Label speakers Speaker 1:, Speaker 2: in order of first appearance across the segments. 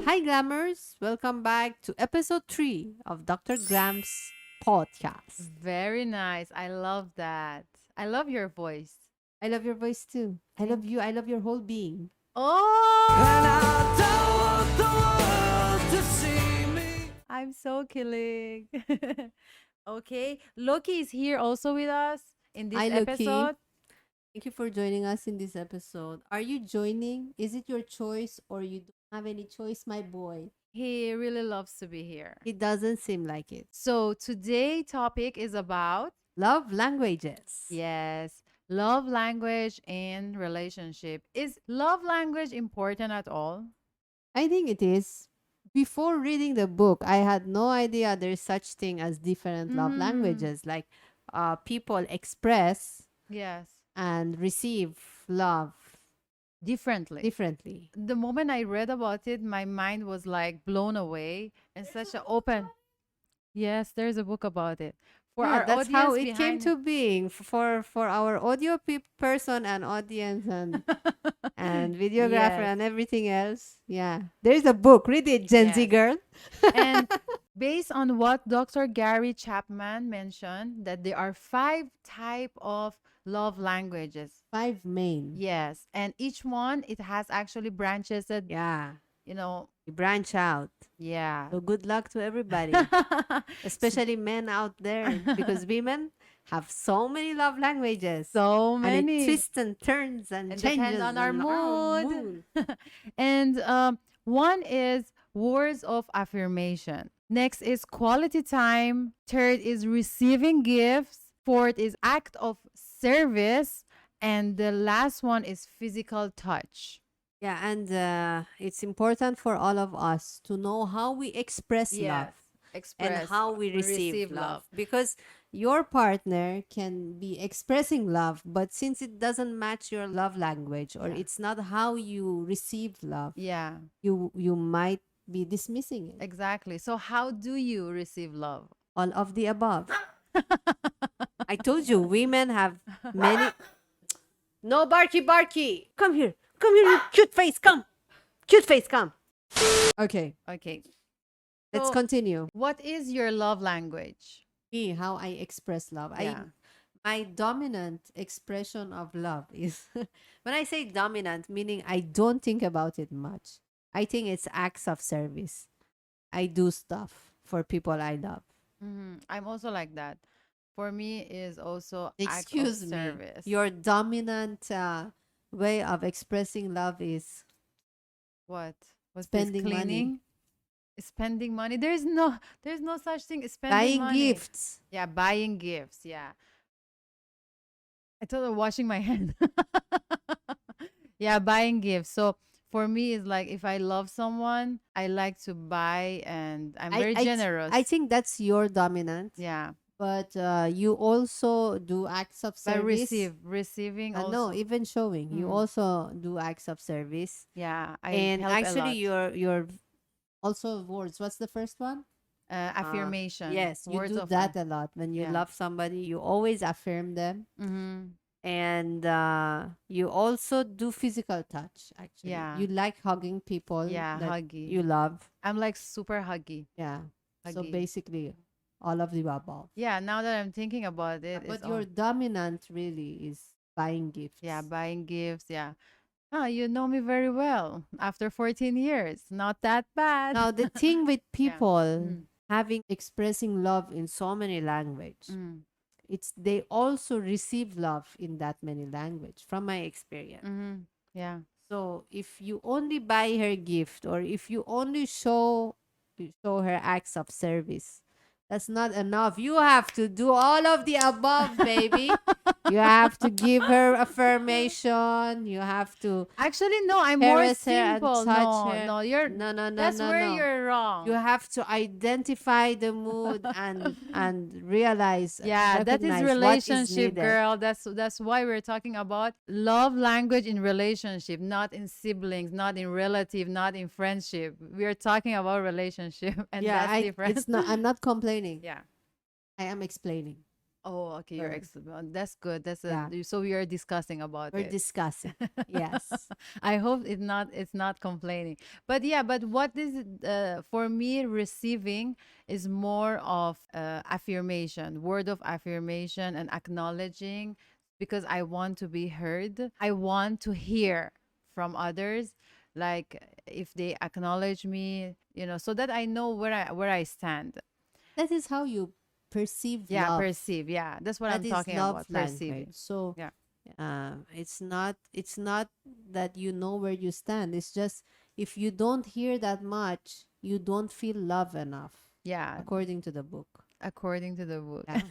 Speaker 1: Hi, Glammers. Welcome back to episode 3 of Dr. Glam's podcast.
Speaker 2: Very nice. I love that. I love your voice.
Speaker 1: I love your voice too. I love
Speaker 2: Thank
Speaker 1: you. I love your whole being.
Speaker 2: Oh, I'm so killing. Okay. Loki is here also with us in this
Speaker 1: Hi, Loki.
Speaker 2: episode.
Speaker 1: Thank you for joining us in this episode. Are you joining? Is it your choice or you don't have any choice, my boy?
Speaker 2: He really loves to be here.
Speaker 1: It doesn't seem like it.
Speaker 2: So today topic is about
Speaker 1: Love languages.
Speaker 2: yes, love language and relationship. Is love language important at all?
Speaker 1: I think it is. Before reading the book, I had no idea there's such thing as different love
Speaker 2: Mm,
Speaker 1: languages. Like people express
Speaker 2: yes,
Speaker 1: and receive love
Speaker 2: differently.
Speaker 1: differently.
Speaker 2: The moment I read about it, my mind was like blown away and such an open. Yes, there's a book about it. For
Speaker 1: Yeah,
Speaker 2: our
Speaker 1: that's how
Speaker 2: audience
Speaker 1: it came
Speaker 2: behind.
Speaker 1: to being for our audio person and audience and videographer
Speaker 2: Yes,
Speaker 1: and everything else. Yeah, there's a book. Read it, Gen Z
Speaker 2: yes.
Speaker 1: girl.
Speaker 2: And based on what Dr. Gary Chapman mentioned, that there are 5 type of love languages.
Speaker 1: 5 main.
Speaker 2: Yes, and each one it has actually branches that
Speaker 1: Yeah,
Speaker 2: you know.
Speaker 1: you branch out.
Speaker 2: Yeah.
Speaker 1: So good luck to everybody,
Speaker 2: S-
Speaker 1: especially men out there, because women have so many love languages,
Speaker 2: so
Speaker 1: and it
Speaker 2: many.
Speaker 1: twists and turns and
Speaker 2: And depend
Speaker 1: changes
Speaker 2: on our
Speaker 1: on our
Speaker 2: mood.
Speaker 1: mood.
Speaker 2: And one is words of affirmation. Next is quality time. Third is receiving gifts. Fourth is act of service. And the last one is physical touch.
Speaker 1: Yeah, and it's important for all of us to know how we express love
Speaker 2: Yes.
Speaker 1: and
Speaker 2: Express,
Speaker 1: how we receive
Speaker 2: receive
Speaker 1: love,
Speaker 2: love.
Speaker 1: because your partner can be expressing love, but since it doesn't match your love language or
Speaker 2: Yeah.
Speaker 1: it's not how you receive love,
Speaker 2: Yeah,
Speaker 1: you might be dismissing it.
Speaker 2: exactly. So, how do you receive love?
Speaker 1: All of the above. I told you, women have many. No barky barky. Come here. Come here, you cute face. Come. Cute face, come. Okay,
Speaker 2: Okay.
Speaker 1: let's
Speaker 2: So,
Speaker 1: continue.
Speaker 2: what is your love language?
Speaker 1: Me, how I express love.
Speaker 2: Yeah.
Speaker 1: My dominant expression of love is when I say dominant, meaning I don't think about it much. I think it's acts of service. I do stuff for people I love.
Speaker 2: I'm also like that. For me, is also act of
Speaker 1: Excuse me.
Speaker 2: service.
Speaker 1: Your dominant way of expressing love is
Speaker 2: What? What's this?
Speaker 1: spending money,
Speaker 2: Cleaning? Spending money? There's no such thing as spending
Speaker 1: buying
Speaker 2: money.
Speaker 1: gifts.
Speaker 2: Yeah, buying gifts. Yeah. I thought of washing my hand. Yeah, buying gifts. So for me, it's like if I love someone, I like to buy and I'm
Speaker 1: I
Speaker 2: very
Speaker 1: I
Speaker 2: generous.
Speaker 1: I think that's your dominant,
Speaker 2: Yeah.
Speaker 1: but you also do acts of
Speaker 2: But
Speaker 1: service.
Speaker 2: receiving
Speaker 1: No,
Speaker 2: also.
Speaker 1: even showing. You
Speaker 2: Mm,
Speaker 1: also do acts of service.
Speaker 2: yeah, I
Speaker 1: And
Speaker 2: help a
Speaker 1: actually,
Speaker 2: lot.
Speaker 1: your also words. What's the first one?
Speaker 2: Affirmation,
Speaker 1: Yes, you
Speaker 2: words
Speaker 1: do
Speaker 2: of
Speaker 1: that a lot. When you
Speaker 2: yeah.
Speaker 1: love somebody, you always affirm them,
Speaker 2: Mm-hmm.
Speaker 1: and you also do physical touch. Actually,
Speaker 2: Yeah,
Speaker 1: you like hugging people
Speaker 2: yeah,
Speaker 1: that
Speaker 2: huggy.
Speaker 1: you love.
Speaker 2: I'm like super huggy,
Speaker 1: Yeah. So
Speaker 2: huggy.
Speaker 1: basically, all of the above.
Speaker 2: Yeah, now that I'm thinking about
Speaker 1: Yeah,
Speaker 2: it, it's
Speaker 1: but your
Speaker 2: all
Speaker 1: dominant really is buying
Speaker 2: yeah,
Speaker 1: gifts.
Speaker 2: buying gifts. Yeah. Ah, you know me very well after 14 years. Not that bad.
Speaker 1: Now, the thing with
Speaker 2: Yeah.
Speaker 1: people
Speaker 2: Mm,
Speaker 1: having expressing love in so many language,
Speaker 2: mm,
Speaker 1: it's they also receive love in that many language from my experience.
Speaker 2: mm-hmm. Yeah.
Speaker 1: So if you only buy her gift or if you only show her acts of service, that's not enough. You have to do all of the above, baby. You have to give her affirmation. You have to
Speaker 2: Actually, no, I'm more
Speaker 1: caress her and
Speaker 2: simple.
Speaker 1: touch
Speaker 2: No,
Speaker 1: her.
Speaker 2: no, you're
Speaker 1: No, no, no,
Speaker 2: that's
Speaker 1: no,
Speaker 2: where
Speaker 1: no.
Speaker 2: you're
Speaker 1: You
Speaker 2: wrong.
Speaker 1: have to identify the mood and realize,
Speaker 2: Yeah, that is
Speaker 1: recognize what is
Speaker 2: relationship,
Speaker 1: needed.
Speaker 2: girl. That's why we're talking about love language in relationship, not in siblings, not in relative, not in friendship. We're talking about relationship, and
Speaker 1: Yeah,
Speaker 2: that's different.
Speaker 1: I'm not complaining.
Speaker 2: Yeah.
Speaker 1: I am explaining.
Speaker 2: Oh, okay. You're
Speaker 1: Or
Speaker 2: excellent. That's good. That's a
Speaker 1: yeah,
Speaker 2: so we are discussing about
Speaker 1: we're
Speaker 2: it.
Speaker 1: discussing. Yes.
Speaker 2: I hope it's not complaining. But yeah, but what is for me receiving is more of affirmation, word of affirmation and acknowledging because I want to be heard. I want to hear from others like if they acknowledge me, so that I know where I stand.
Speaker 1: That is how you perceive
Speaker 2: Yeah,
Speaker 1: love.
Speaker 2: perceive. Yeah, that's what
Speaker 1: That
Speaker 2: I'm
Speaker 1: is
Speaker 2: talking
Speaker 1: love
Speaker 2: about,
Speaker 1: language.
Speaker 2: perceiving.
Speaker 1: So
Speaker 2: Yeah.
Speaker 1: it's not that you know where you stand. It's just if you don't hear that much, you don't feel love enough,
Speaker 2: Yeah,
Speaker 1: according to the book.
Speaker 2: according to the book.
Speaker 1: Yeah.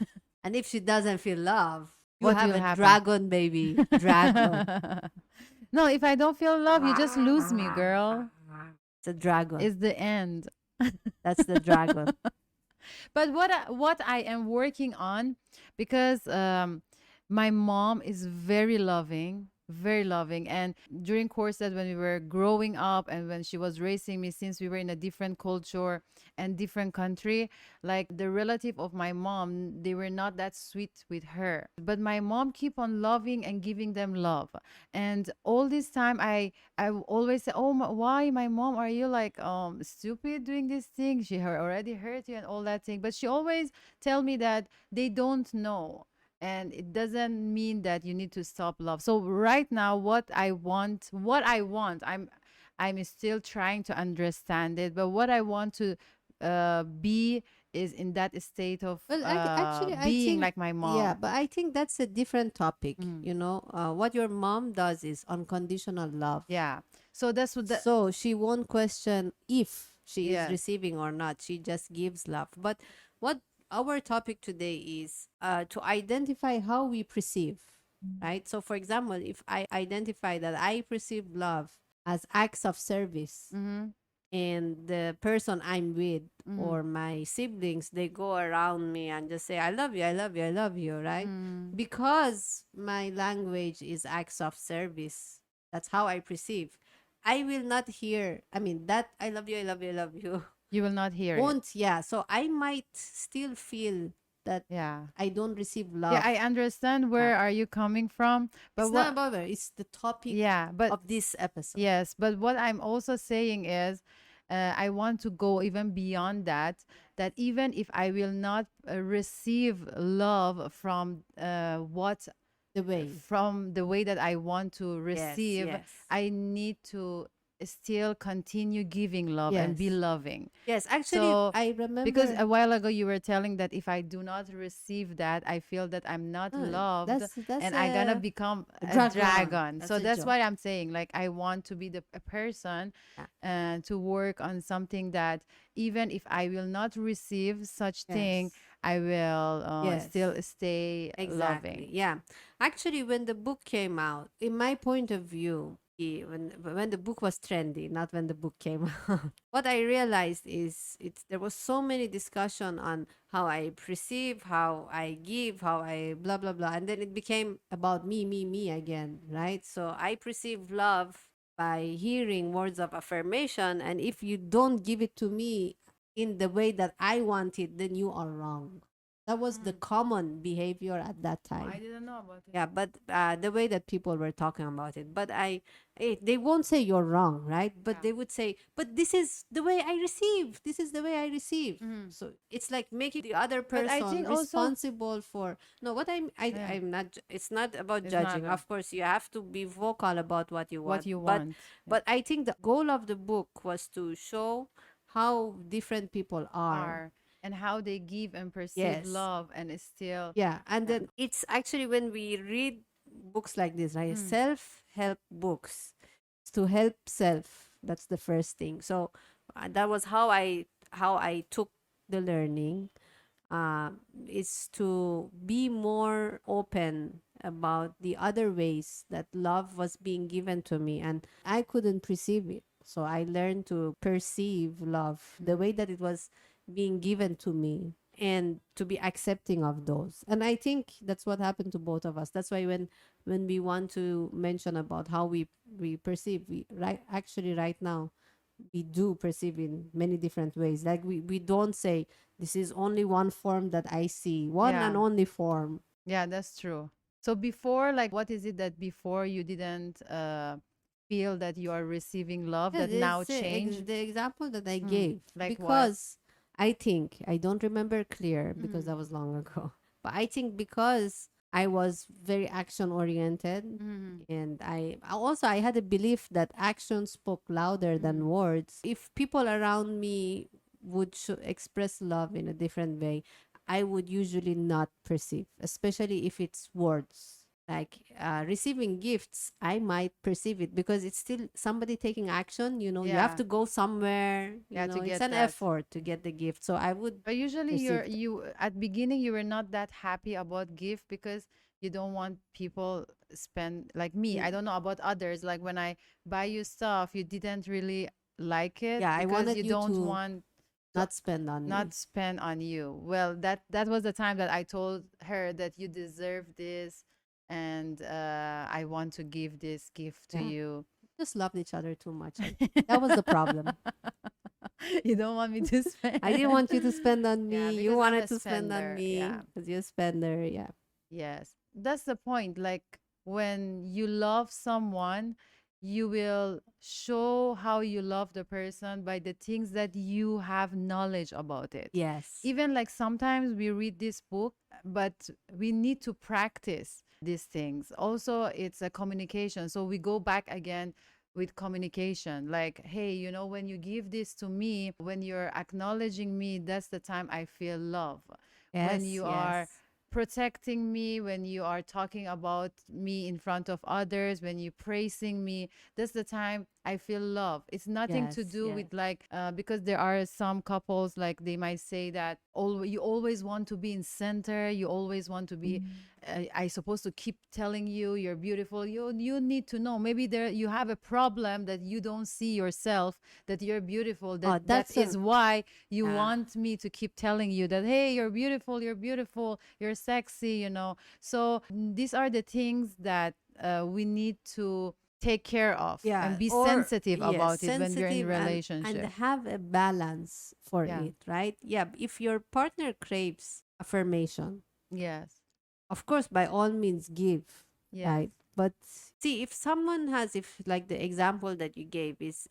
Speaker 1: And if she doesn't feel love, you
Speaker 2: What
Speaker 1: have
Speaker 2: will
Speaker 1: a
Speaker 2: happen?
Speaker 1: dragon, baby. Dragon.
Speaker 2: No, if I don't feel love, you just lose me, girl.
Speaker 1: It's a dragon.
Speaker 2: It's the end.
Speaker 1: That's the dragon.
Speaker 2: But what I am working on, because my mom is very loving, and during courses when we were growing up and when she was raising me, since we were in a different culture and different country, like the relative of my mom, they were not that sweet with her, but my mom keep on loving and giving them love. And all this time I always say, "Oh, why, my mom, are you like stupid doing this thing? She already hurt you and all that thing." But she always tell me that they don't know, and it doesn't mean that you need to stop love. So right now, what I want, I'm still trying to understand it. But what I want to be is in that state of
Speaker 1: Well, actually, I
Speaker 2: being
Speaker 1: think,
Speaker 2: like my
Speaker 1: yeah,
Speaker 2: mom.
Speaker 1: but I think that's a different topic.
Speaker 2: Mm.
Speaker 1: What your mom does is unconditional love.
Speaker 2: Yeah. So that's what the
Speaker 1: So she won't question if she is
Speaker 2: yes.
Speaker 1: receiving or not. She just gives love. But what our topic today is to identify how we perceive, right? So, for example, if I identify that I perceive love as acts of service,
Speaker 2: Mm-hmm.
Speaker 1: and the person I'm with
Speaker 2: Mm-hmm.
Speaker 1: or my siblings, they go around me and just say, I love you, I love you, I love you, right?
Speaker 2: Mm.
Speaker 1: Because my language is acts of service. That's how I perceive. I will not hear, I mean, that I love you, I love you, I love you.
Speaker 2: You will not hear it.
Speaker 1: Won't, yeah. So I might still feel that
Speaker 2: Yeah.
Speaker 1: I don't receive
Speaker 2: Yeah,
Speaker 1: love.
Speaker 2: I understand
Speaker 1: Yeah.
Speaker 2: where are you coming from, but
Speaker 1: It's not
Speaker 2: what
Speaker 1: about her, it's the topic
Speaker 2: yeah, but
Speaker 1: of this episode.
Speaker 2: yes, but what I'm also saying is I want to go even beyond that, that even if I will not receive love
Speaker 1: The way.
Speaker 2: from the way that I want to
Speaker 1: Yes,
Speaker 2: receive,
Speaker 1: yes.
Speaker 2: I need to still continue giving love and be
Speaker 1: Yes.
Speaker 2: loving.
Speaker 1: Yes, actually,
Speaker 2: So,
Speaker 1: I
Speaker 2: because
Speaker 1: remember.
Speaker 2: a while ago you were telling that if I do not receive that, I feel that I'm not loved
Speaker 1: That's
Speaker 2: and I gonna
Speaker 1: a
Speaker 2: become a
Speaker 1: dragon.
Speaker 2: dragon.
Speaker 1: That's
Speaker 2: So
Speaker 1: a
Speaker 2: that's
Speaker 1: joke.
Speaker 2: why I'm saying, like, I want to be a person
Speaker 1: Yeah.
Speaker 2: and to work on something that even if I will not receive such thing,
Speaker 1: Yes.
Speaker 2: I will
Speaker 1: Yes.
Speaker 2: still stay
Speaker 1: Exactly.
Speaker 2: loving.
Speaker 1: Yeah. Actually, when the book came out, in my point of view, when the book was trendy, not when the book came out, what I realized is there was so many discussion on how I perceive, how I give, how I blah blah blah, and then it became about me again, right? So I perceive love by hearing words of affirmation, and if you don't give it to me in the way that I want it, then you are wrong. That was the
Speaker 2: Mm.
Speaker 1: common behavior at that
Speaker 2: Oh, I
Speaker 1: time.
Speaker 2: didn't know about it.
Speaker 1: Yeah, but the way that people were talking about it, but they won't say you're wrong, right? But
Speaker 2: Yeah.
Speaker 1: they would say, but this is the way I receive. This is the way I receive.
Speaker 2: Mhm.
Speaker 1: So it's like making the other
Speaker 2: But I
Speaker 1: person
Speaker 2: think also,
Speaker 1: responsible for. No,
Speaker 2: yeah,
Speaker 1: I'm not. It's not about
Speaker 2: it's not
Speaker 1: judging. Of course, you have to be vocal about what you
Speaker 2: what
Speaker 1: want.
Speaker 2: you
Speaker 1: But
Speaker 2: want. Yeah.
Speaker 1: but I think the goal of the book was to show how different people are.
Speaker 2: Are and how they give and perceive
Speaker 1: Yes.
Speaker 2: love and it's still
Speaker 1: Yeah, and
Speaker 2: yeah.
Speaker 1: then it's actually when we read books like this, right?
Speaker 2: Mm.
Speaker 1: Self-help books, it's to help self. That's the first thing. So that was how I took the learning. Is to be more open about the other ways that love was being given to me, and I couldn't perceive it. So I learned to perceive love the way that it was being given to me and to be accepting of those. And I think that's what happened to both of us. That's why when we want to mention about how we perceive, we right actually right now we do perceive in many different ways. Like we don't say this is only one form that I see, one and
Speaker 2: Yeah.
Speaker 1: only form.
Speaker 2: Yeah, that's true. So before, like, what is it that before you didn't feel that you are receiving love
Speaker 1: Yeah,
Speaker 2: that now
Speaker 1: it's
Speaker 2: changed?
Speaker 1: the example that I
Speaker 2: Mm.
Speaker 1: gave,
Speaker 2: Like what?
Speaker 1: because I think I don't remember clear because
Speaker 2: Mm.
Speaker 1: that was long ago. But I think because I was very action oriented,
Speaker 2: Mm.
Speaker 1: and I had a belief that action spoke louder than
Speaker 2: Mm.
Speaker 1: words. If people around me would express love in a different way, I would usually not perceive, especially if it's words. Like receiving gifts, I might perceive it because it's still somebody taking action. You have
Speaker 2: Yeah.
Speaker 1: to go somewhere.
Speaker 2: Yeah, to
Speaker 1: It's
Speaker 2: get
Speaker 1: an
Speaker 2: that.
Speaker 1: effort to get the gift. So I would
Speaker 2: But usually
Speaker 1: perceive that.
Speaker 2: you at beginning you were not that happy about gift because you don't want people spend like me.
Speaker 1: Mm,
Speaker 2: I don't know about others. Like when I buy you stuff, you didn't really like it
Speaker 1: yeah, I
Speaker 2: because
Speaker 1: wanted
Speaker 2: you
Speaker 1: you
Speaker 2: don't
Speaker 1: to
Speaker 2: want to
Speaker 1: not spend on
Speaker 2: not
Speaker 1: me.
Speaker 2: spend on you. Well, that was the time that I told her that you deserve this and I want to give this gift to
Speaker 1: Yeah,
Speaker 2: you.
Speaker 1: just loved each other too much. I think that was the problem.
Speaker 2: You don't want me to
Speaker 1: I didn't
Speaker 2: spend.
Speaker 1: want you to spend on
Speaker 2: Yeah,
Speaker 1: me. You
Speaker 2: because I'm a
Speaker 1: wanted to spend on
Speaker 2: spender.
Speaker 1: me
Speaker 2: Yeah.
Speaker 1: because you're a spender. Yeah.
Speaker 2: Yes. That's the point. Like when you love someone, you will show how you love the person by the things that you have knowledge about it.
Speaker 1: Yes.
Speaker 2: Even like sometimes we read this book, but we need to practice these things. Also, it's a communication. So we go back again with communication. Like, hey, when you give this to me, when you're acknowledging me, that's the time I feel love. When
Speaker 1: Yes.
Speaker 2: you are
Speaker 1: Yes.
Speaker 2: protecting me, when you are talking about me in front of others, when you praising me, that's the time I feel love. It's nothing to
Speaker 1: Yes.
Speaker 2: do
Speaker 1: Yes.
Speaker 2: with like because there are some couples like they might say that you always want to be in center, you always want to be I supposed to keep telling you you're beautiful. You need to know maybe there you have a problem that you don't see yourself that you're beautiful,
Speaker 1: Oh,
Speaker 2: that
Speaker 1: that's
Speaker 2: is
Speaker 1: a
Speaker 2: why you
Speaker 1: yeah.
Speaker 2: want me to keep telling you that hey, you're beautiful, you're sexy, so these are the things that we need to take care of and
Speaker 1: Yeah,
Speaker 2: be
Speaker 1: or
Speaker 2: sensitive
Speaker 1: yes,
Speaker 2: about it when you're in
Speaker 1: sensitive and
Speaker 2: relationship.
Speaker 1: have a balance for
Speaker 2: Yeah.
Speaker 1: it, right? Yeah, if your partner craves affirmation,
Speaker 2: Yes.
Speaker 1: of course, by all means give,
Speaker 2: Yes.
Speaker 1: right? But see, if someone has, if like the example that you gave is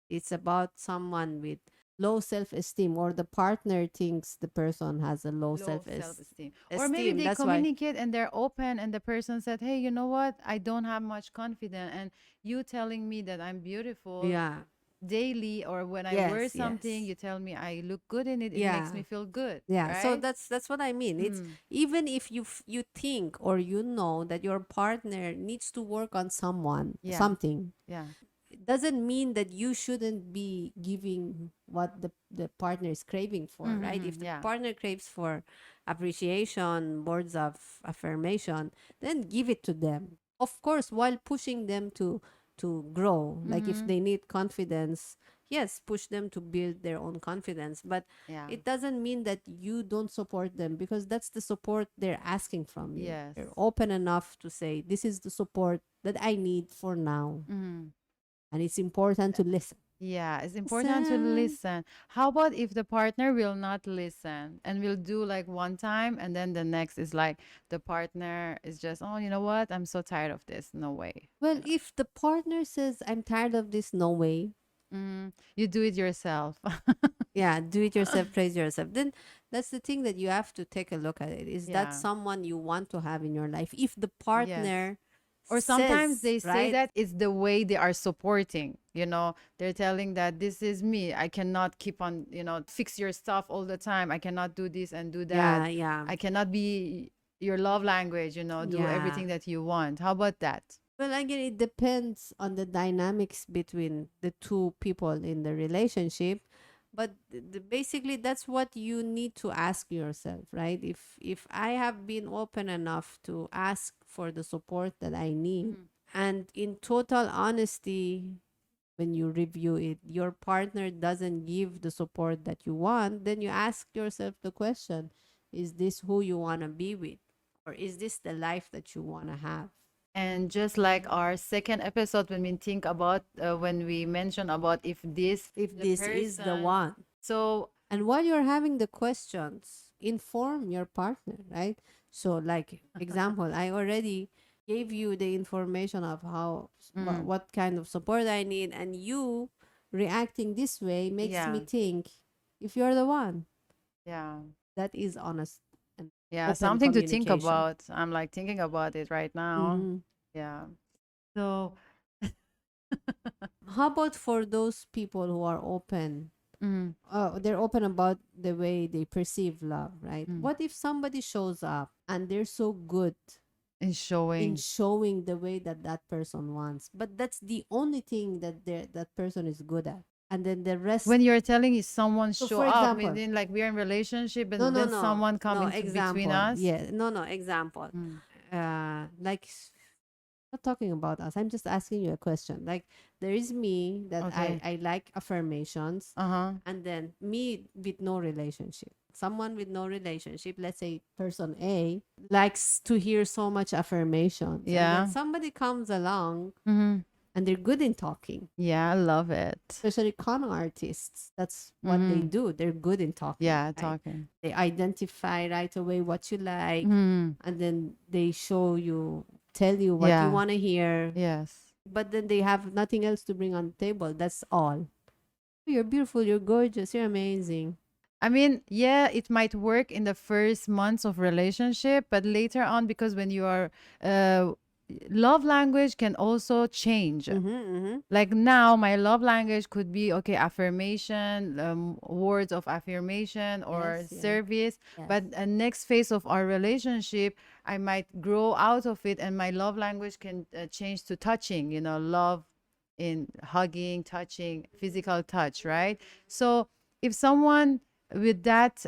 Speaker 1: it's about someone with low self-esteem, or the partner thinks the person has a low
Speaker 2: Low
Speaker 1: self-esteem,
Speaker 2: self-esteem, or maybe
Speaker 1: esteem,
Speaker 2: they
Speaker 1: that's why.
Speaker 2: communicate and they're open and the person said, hey, you know what, I don't have much confidence, and you telling me that I'm beautiful
Speaker 1: Yeah.
Speaker 2: daily, or when I wear
Speaker 1: Yes,
Speaker 2: something
Speaker 1: yes.
Speaker 2: you tell me I look good in it, it makes
Speaker 1: Yeah.
Speaker 2: me feel good,
Speaker 1: Yeah, so
Speaker 2: right?
Speaker 1: that's what I mean. It's
Speaker 2: Mm.
Speaker 1: even if you think or that your partner needs to work on
Speaker 2: Yeah.
Speaker 1: something,
Speaker 2: Yeah.
Speaker 1: it doesn't mean that you shouldn't be giving what the partner is craving for, right? If
Speaker 2: Mm-hmm.
Speaker 1: the
Speaker 2: Yeah.
Speaker 1: partner craves for appreciation, words of affirmation, then give it to them. Of course, while pushing them to grow. Like if
Speaker 2: Mm-hmm.
Speaker 1: they need confidence, yes, push them to build their own confidence. But
Speaker 2: Yeah.
Speaker 1: it doesn't mean that you don't support them, because that's the support they're asking from you.
Speaker 2: Yes.
Speaker 1: You're open enough to say, this is the support that I need for now,
Speaker 2: Mm-hmm.
Speaker 1: and it's important to listen.
Speaker 2: Yeah, it's important to
Speaker 1: Listen.
Speaker 2: listen. How about if the partner will not listen and will do like one time and then the next is like the partner is just, oh, you know what? I'm so tired of this. No way.
Speaker 1: Well, if the partner says, I'm tired of this, no way.
Speaker 2: You do it yourself.
Speaker 1: Yeah, do it yourself, praise yourself. Then that's the thing that you have to take a look at it. Is that
Speaker 2: Yeah.
Speaker 1: someone you want to have in your life? If the
Speaker 2: Yes.
Speaker 1: partner
Speaker 2: Or sometimes
Speaker 1: says,
Speaker 2: they say
Speaker 1: right?
Speaker 2: that it's the way they are supporting, they're telling that this is me. I cannot keep on, fix your stuff all the time. I cannot do this and do that.
Speaker 1: Yeah, yeah,
Speaker 2: I cannot be your love language, do
Speaker 1: yeah.
Speaker 2: everything that you want. How about that?
Speaker 1: Well, again, it depends on the dynamics between the two people in the relationship. But basically, that's what you need to ask yourself, right? If I have been open enough to ask for the support that I need,
Speaker 2: Mhm.
Speaker 1: and in total honesty, when you review it, your partner doesn't give the support that you want, then you ask yourself the question, is this who you want to be with? Or is this the life that you want to have?
Speaker 2: And just like our second episode, when we think about when we mention about if this
Speaker 1: If
Speaker 2: the
Speaker 1: this is the
Speaker 2: person,
Speaker 1: one.
Speaker 2: so
Speaker 1: And while you're having the questions, inform your partner, right? So, like example, I already gave you the information of how
Speaker 2: mm,
Speaker 1: what kind of support I need, and you reacting this way makes me
Speaker 2: yeah,
Speaker 1: think if you're the one.
Speaker 2: yeah,
Speaker 1: That is honest and
Speaker 2: yeah,
Speaker 1: open
Speaker 2: something to think
Speaker 1: communication.
Speaker 2: about. I'm like thinking about it right now.
Speaker 1: Mm-hmm.
Speaker 2: Yeah. So,
Speaker 1: How about for those people who are open?
Speaker 2: mm,
Speaker 1: They're open about the way they perceive love, right?
Speaker 2: mm,
Speaker 1: What if somebody shows up and they're so good
Speaker 2: in
Speaker 1: in
Speaker 2: showing
Speaker 1: showing the way that that person wants, but that's the only thing that that person is good at, and then the rest.
Speaker 2: when you're telling is someone
Speaker 1: So,
Speaker 2: show
Speaker 1: for
Speaker 2: up,
Speaker 1: example,
Speaker 2: meaning like we're in relationship
Speaker 1: no,
Speaker 2: and
Speaker 1: no,
Speaker 2: then
Speaker 1: no,
Speaker 2: someone come
Speaker 1: no,
Speaker 2: into between
Speaker 1: example,
Speaker 2: us.
Speaker 1: yeah, no, no, example,
Speaker 2: Mm,
Speaker 1: like not talking about us. I'm just asking you a question. Like there is me that
Speaker 2: okay.
Speaker 1: I like affirmations,
Speaker 2: Uh-huh.
Speaker 1: and then me with no relationship. Someone with no relationship, let's say person A, likes to hear so much affirmations, and then
Speaker 2: Yeah.
Speaker 1: somebody comes along
Speaker 2: Mm-hmm.
Speaker 1: and they're good in talking.
Speaker 2: Yeah, I love it.
Speaker 1: Especially con artists, that's what they
Speaker 2: Mm-hmm.
Speaker 1: do. They're good in talking,
Speaker 2: Yeah,
Speaker 1: right?
Speaker 2: talking.
Speaker 1: They identify right away what you like,
Speaker 2: Mm-hmm.
Speaker 1: and then they show you, tell you what you
Speaker 2: Yeah.
Speaker 1: want to hear,
Speaker 2: Yes.
Speaker 1: but then they have nothing else to bring on the table. That's all. You're beautiful, you're gorgeous, you're amazing.
Speaker 2: I mean, yeah, it might work in the first months of relationship, but later on, because when you are, uh, love language can also change.
Speaker 1: Mm-hmm, mm-hmm.
Speaker 2: Like now, my love language could be okay, affirmation, words of affirmation or
Speaker 1: Yes, yes,
Speaker 2: service.
Speaker 1: yes.
Speaker 2: But next phase of our relationship, I might grow out of it, and my love language can change to touching. Love in hugging, touching, physical touch, right? So if someone with that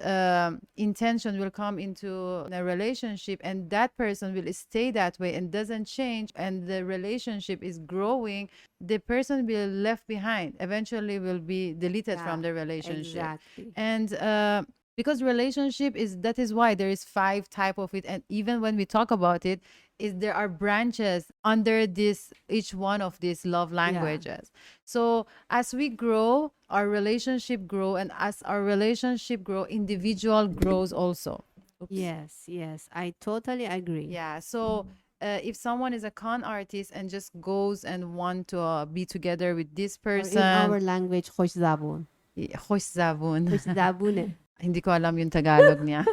Speaker 2: intention will come into a relationship and that person will stay that way and doesn't change and the relationship is growing, the person will left behind, eventually will be deleted
Speaker 1: Yeah,
Speaker 2: from the relationship.
Speaker 1: exactly.
Speaker 2: And because relationship is, that is why there is five type of it, and even when we talk about it, is there are branches under this, each one of these love
Speaker 1: Yeah.
Speaker 2: languages. So as we grow, our relationship grow, and as our relationship grow, individual grows also. Oops.
Speaker 1: Yes, yes. I totally agree.
Speaker 2: Yeah. So if someone is a con artist and just goes and want to be together with this
Speaker 1: Or in our
Speaker 2: person,
Speaker 1: language, خوش زبون.
Speaker 2: خوش زبون.
Speaker 1: خوش زبونه.
Speaker 2: Hindi ko alam yung Tagalog niya.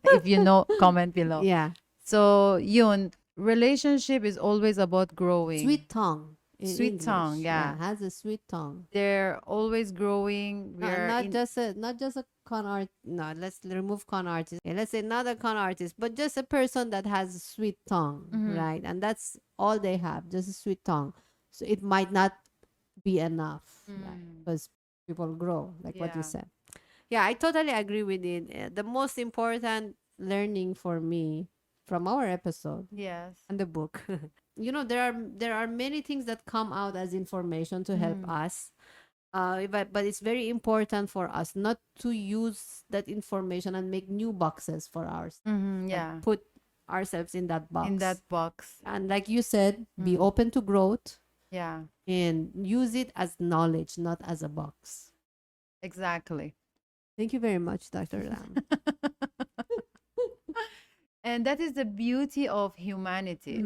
Speaker 2: If you know, comment below.
Speaker 1: Yeah.
Speaker 2: So yun, relationship is always about growing.
Speaker 1: Sweet tongue in
Speaker 2: Sweet tongue,
Speaker 1: English.
Speaker 2: yeah.
Speaker 1: Has a sweet tongue.
Speaker 2: They're always growing. We're
Speaker 1: Not
Speaker 2: in,
Speaker 1: just a con art. No, let's remove con artist. Okay, let's say not a con artist, but just a person that has a sweet tongue,
Speaker 2: Mhm.
Speaker 1: right? And that's all they have, just a sweet tongue. So it might not be enough, right? Because people grow, like what you
Speaker 2: Yeah.
Speaker 1: said. Yeah, I totally agree with it. The most important learning for me from our episode
Speaker 2: Yes.
Speaker 1: and the book, there are many things that come out as information to help us. But it's very important for us not to use that information and make new boxes for ours.
Speaker 2: Mm-hmm.
Speaker 1: Like
Speaker 2: Yeah.
Speaker 1: put ourselves in that box.
Speaker 2: In that box.
Speaker 1: And like you said, be open to growth
Speaker 2: Yeah.
Speaker 1: and use it as knowledge, not as a box.
Speaker 2: Exactly.
Speaker 1: Thank you very much, Dr. Lam.
Speaker 2: And that is the beauty of humanity,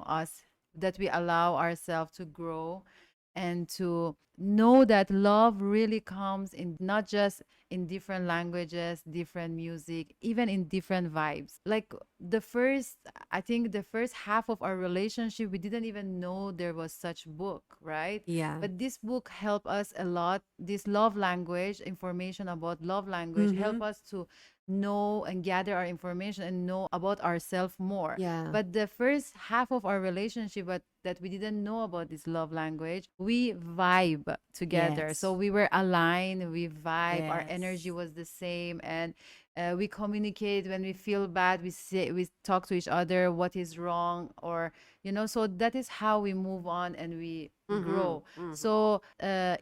Speaker 2: us, that we allow ourselves to grow and to know that love really comes in not just in different languages, different music, even in different vibes. Like I think the first half of our relationship, we didn't even know there was such book, right?
Speaker 1: Yeah.
Speaker 2: But this book helped us a lot. This love language, information about love language, help us to know and gather our information and know about ourselves more.
Speaker 1: Yeah.
Speaker 2: But the first half of our relationship, but that we didn't know about this love language, we vibe together.
Speaker 1: Yes.
Speaker 2: So we were aligned, we vibe, our
Speaker 1: Yes.
Speaker 2: energy was the same, and we communicate when we feel bad. We talk to each other what is wrong, or so that is how we move on and we grow. So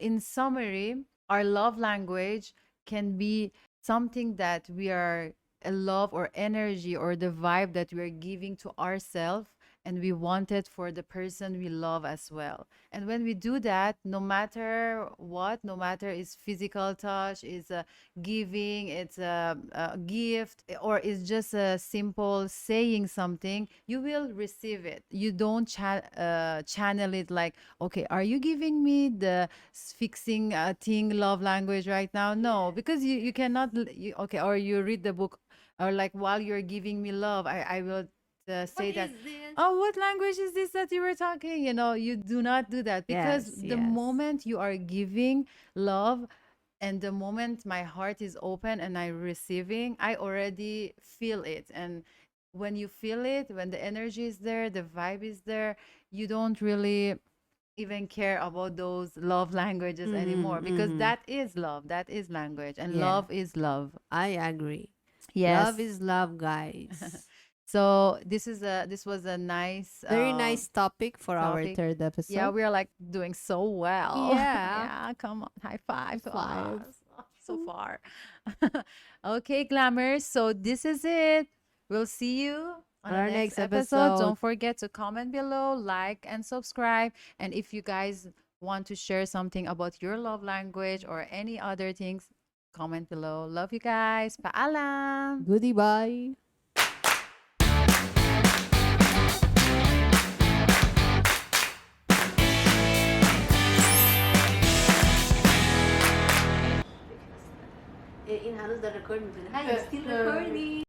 Speaker 2: in summary, our love language can be something that we are a love or energy or the vibe that we are giving to ourselves and we want it for the person we love as well. And when we do that, no matter what, no matter it's physical touch, it's a giving, it's a gift, or it's just a simple saying something, you will receive it. You don't channel it like, okay, are you giving me the fixing thing love language right now? No, because you cannot, okay, or you read the book, or like while you're giving me love, I will
Speaker 1: What
Speaker 2: say that,
Speaker 1: is this?
Speaker 2: oh, what language is this that you were talking? You do not do that, because
Speaker 1: Yes,
Speaker 2: the
Speaker 1: yes.
Speaker 2: moment you are giving love, and the moment my heart is open and I receiving, I already feel it. And when you feel it, when the energy is there, the vibe is there, you don't really even care about those love languages
Speaker 1: Mm-hmm,
Speaker 2: anymore, because
Speaker 1: mm-hmm.
Speaker 2: that is love, that is language, and
Speaker 1: Yeah,
Speaker 2: love is love.
Speaker 1: I agree. Love
Speaker 2: Yes.
Speaker 1: is love, guys.
Speaker 2: So this was a nice
Speaker 1: Very nice topic for our
Speaker 2: topic.
Speaker 1: third
Speaker 2: Yeah,
Speaker 1: episode.
Speaker 2: we are like doing so well.
Speaker 1: Yeah.
Speaker 2: Yeah, come on, high five to
Speaker 1: Five.
Speaker 2: us. So far. Okay, glamours. So this is it. We'll see you on
Speaker 1: On
Speaker 2: the
Speaker 1: our
Speaker 2: next
Speaker 1: next
Speaker 2: episode.
Speaker 1: episode.
Speaker 2: Don't forget to comment below, like, and subscribe. And if you guys want to share something about your love language or any other things, comment below. Love you guys. Paalam.
Speaker 1: Goodie bye. In Hanus the recording. Hi, it's still recording.